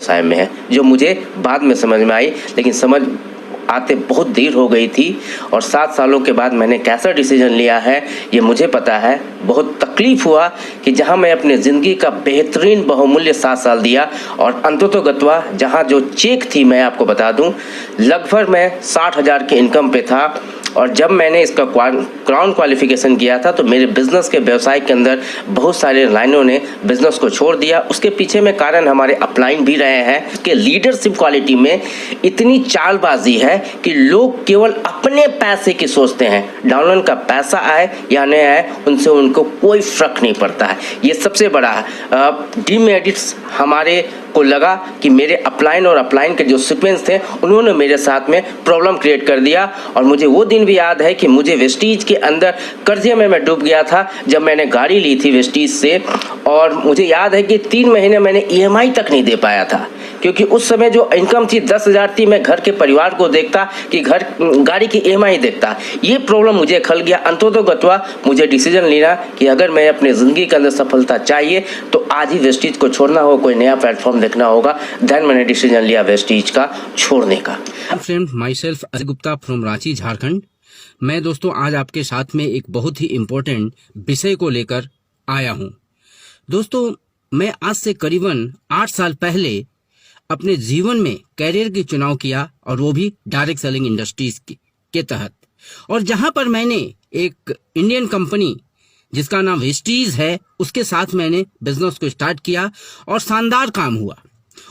व्यवसाय में है, जो मुझे बाद में समझ में आई, लेकिन समझ आते बहुत देर हो गई थी। और 7 सालों के बाद मैंने कैसा डिसीजन लिया है ये मुझे पता है। बहुत तकलीफ हुआ कि जहां मैं अपने ज़िंदगी का बेहतरीन बहुमूल्य 7 साल दिया और अंततोगत्वा जहां जो चेक थी, मैं आपको बता दूं, लगभग मैं 60,000 के इनकम पे था। और जब मैंने इसका क्राउन क्वालिफिकेशन किया था तो मेरे बिजनेस के व्यवसाय के अंदर बहुत सारे लाइनों ने बिजनेस को छोड़ दिया। उसके पीछे में कारण हमारे अपलाइन भी रहे हैं कि लीडरशिप क्वालिटी में इतनी चालबाजी है कि लोग केवल अपने पैसे की सोचते हैं। डाउनलाइन का पैसा आए या नहीं आए उनसे उनको कोई फर्क नहीं पड़ता है। ये सबसे बड़ा डीमेरिट्स हमारे को लगा कि मेरे अपलाइन और अपलाइन के जो सीक्वेंस थे उन्होंने मेरे साथ में प्रॉब्लम क्रिएट कर दिया। और मुझे वो दिन भी याद है कि मुझे वेस्टीज के अंदर कर्जे में मैं डूब गया था जब मैंने गाड़ी ली थी वेस्टीज से। और मुझे याद है कि 3 महीने मैंने EMI तक नहीं दे पाया था, क्योंकि उस समय जो इनकम थी 10,000 थी। मैं घर के परिवार को देखता कि गाड़ी की EMI देखता। ये प्रॉब्लम मुझे खल गया। अंततोगत्वा मुझे डिसीजन लेना कि अगर मैं अपने ज़िंदगी के अंदर सफलता चाहिए तो आज ही वेस्टीज को छोड़ना हो, कोई नया प्लेटफॉर्म देखना होगा। देन मैंने डिसीजन लिया वेस्टीज का छोड़ने का। Friend, my self Ajay Gupta from Ranchi, Jharkhand. मैं दोस्तों आज आपके साथ में एक बहुत ही इम्पोर्टेंट विषय को लेकर आया हूँ। दोस्तों, मैं आज से करीबन 8 साल पहले अपने जीवन में कैरियर की चुनाव किया, और वो भी डायरेक्ट सेलिंग इंडस्ट्रीज के तहत। और जहां पर मैंने एक इंडियन कंपनी जिसका नाम वेस्टीज है उसके साथ मैंने बिजनेस को स्टार्ट किया और शानदार काम हुआ।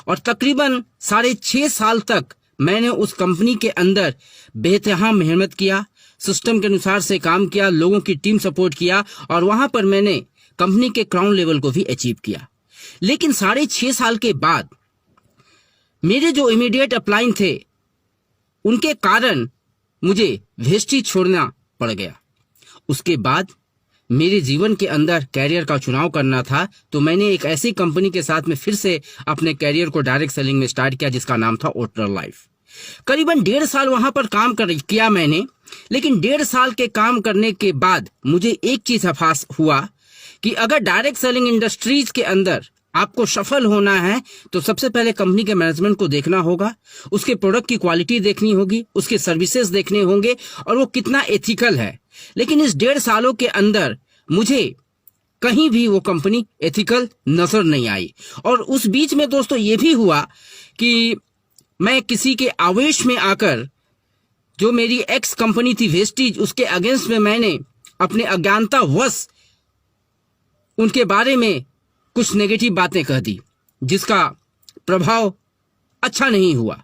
और तकरीबन 6.5 साल तक मैंने उस कंपनी के अंदर बेतहा मेहनत किया, सिस्टम के अनुसार से काम किया, लोगों की टीम सपोर्ट किया, और वहां पर मैंने कंपनी के क्राउन लेवल को भी अचीव किया। लेकिन 6.5 साल के बाद मेरे जो इमीडिएट अपलाइन थे उनके कारण मुझे वेस्टीज छोड़ना पड़ गया। उसके बाद मेरे जीवन के अंदर कैरियर का चुनाव करना था, तो मैंने एक ऐसी कंपनी के साथ में फिर से अपने कैरियर को डायरेक्ट सेलिंग में स्टार्ट किया जिसका नाम था ओटलर लाइफ। करीबन 1.5 साल वहां पर काम किया मैंने। लेकिन 1.5 साल के काम करने के बाद मुझे एक चीज आभास हुआ कि अगर डायरेक्ट सेलिंग इंडस्ट्रीज के अंदर आपको सफल होना है तो सबसे पहले कंपनी के मैनेजमेंट को देखना होगा, उसके प्रोडक्ट की क्वालिटी देखनी होगी, उसके सर्विसेज देखने होंगे और वो कितना एथिकल है। लेकिन इस 1.5 सालों के अंदर मुझे कहीं भी वो कंपनी एथिकल नजर नहीं आई। और उस बीच में दोस्तों ये भी हुआ कि मैं किसी के आवेश में आकर जो मेरी एक्स कंपनी थी वेस्टीज, उसके अगेंस्ट में मैंने अपने अज्ञानतावश उनके बारे में कुछ नेगेटिव बातें कह दी, जिसका प्रभाव अच्छा नहीं हुआ।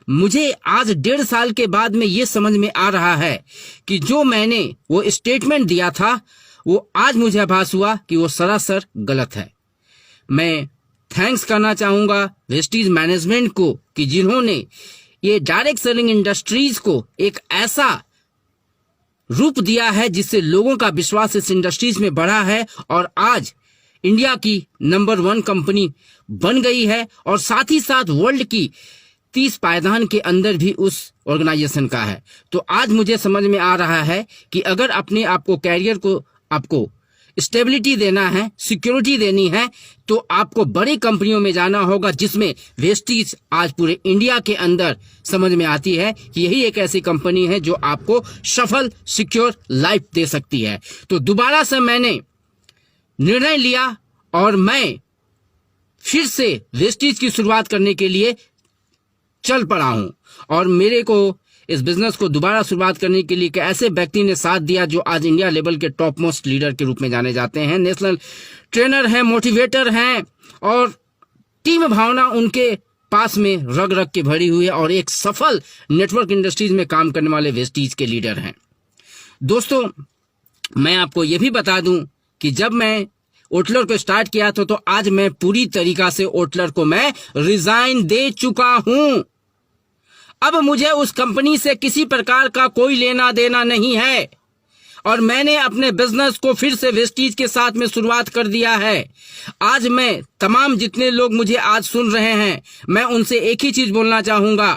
मुझे आज 1.5 साल के बाद में ये समझ में आ रहा है कि जो मैंने वो स्टेटमेंट दिया था वो आज मुझे आभास हुआ कि वो सरासर गलत है। मैं थैंक्स करना चाहूंगा वेस्टीज मैनेजमेंट को कि जिन्होंने ये डायरेक्ट सेलिंग इंडस्ट्रीज को एक ऐसा रूप दिया है जिससे लोगों का विश्वास इस इंडस्ट्रीज में बढ़ा है और आज इंडिया की नंबर 1 कंपनी बन गई है और साथ ही साथ वर्ल्ड की 30 पायदान के अंदर भी उस ऑर्गेनाइजेशन का है। तो आज मुझे समझ में आ रहा है कि अगर अपने आपको कैरियर को आपको स्टेबिलिटी देना है, सिक्योरिटी देनी है, तो आपको बड़ी कंपनियों में जाना होगा, जिसमें वेस्टीज आज पूरे इंडिया के अंदर समझ में आती है कि यही एक ऐसी कंपनी है जो आपको सफल सिक्योर लाइफ दे सकती है। तो दोबारा से मैंने निर्णय लिया और मैं फिर से वेस्टीज की शुरुआत करने के लिए चल पड़ा हूं। और मेरे को इस बिजनेस को दोबारा शुरुआत करने के लिए एक ऐसे व्यक्ति ने साथ दिया जो आज इंडिया लेवल के टॉप मोस्ट लीडर के रूप में जाने जाते हैं, नेशनल ट्रेनर हैं, मोटिवेटर हैं, और टीम भावना उनके पास में रग रग के भरी हुई है और एक सफल नेटवर्क इंडस्ट्रीज में काम करने वाले वेस्टीज के लीडर हैं। दोस्तों, मैं आपको यह भी बता दूं कि जब मैं ओटलर को स्टार्ट किया था तो आज मैं पूरी तरीका से ओटलर को मैं रिजाइन दे चुका हूं। अब मुझे उस कंपनी से किसी प्रकार का कोई लेना देना नहीं है और मैंने अपने बिजनेस को फिर से वेस्टीज के साथ में शुरुआत कर दिया है। आज मैं तमाम जितने लोग मुझे आज सुन रहे हैं, मैं उनसे एक ही चीज बोलना चाहूंगा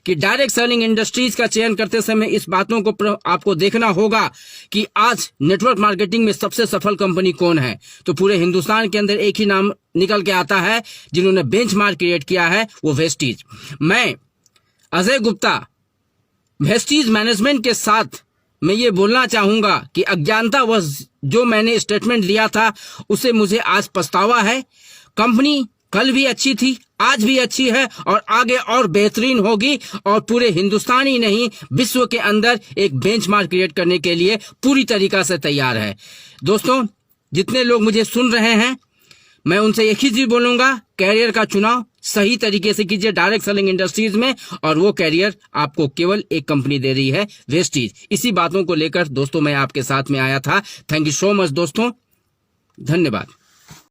कि डायरेक्ट सेलिंग इंडस्ट्रीज का चयन करते समय इस बातों को आपको देखना होगा कि आज नेटवर्क मार्केटिंग में सबसे सफल कंपनी कौन है। तो पूरे हिंदुस्तान के अंदर एक ही नाम निकल के आता है जिन्होंने बेंचमार्क क्रिएट किया है, वो वेस्टीज। मैं अजय गुप्ता वेस्टीज मैनेजमेंट के साथ मैं ये बोलना चाहूंगा कि अज्ञानतावश जो मैंने स्टेटमेंट लिया था उसे मुझे आज पछतावा है। कंपनी कल भी अच्छी थी, आज भी अच्छी है और आगे और बेहतरीन होगी और पूरे हिंदुस्तान ही नहीं विश्व के अंदर एक बेंचमार्क क्रिएट करने के लिए पूरी तरीका से तैयार है। दोस्तों, जितने लोग मुझे सुन रहे हैं, मैं उनसे एक ही चीज बोलूंगा, कैरियर का चुनाव सही तरीके से कीजिए डायरेक्ट सेलिंग इंडस्ट्रीज में, और वो कैरियर आपको केवल एक कंपनी दे रही है, वेस्टीज। इसी बातों को लेकर दोस्तों मैं आपके साथ में आया था। थैंक यू सो मच दोस्तों, धन्यवाद।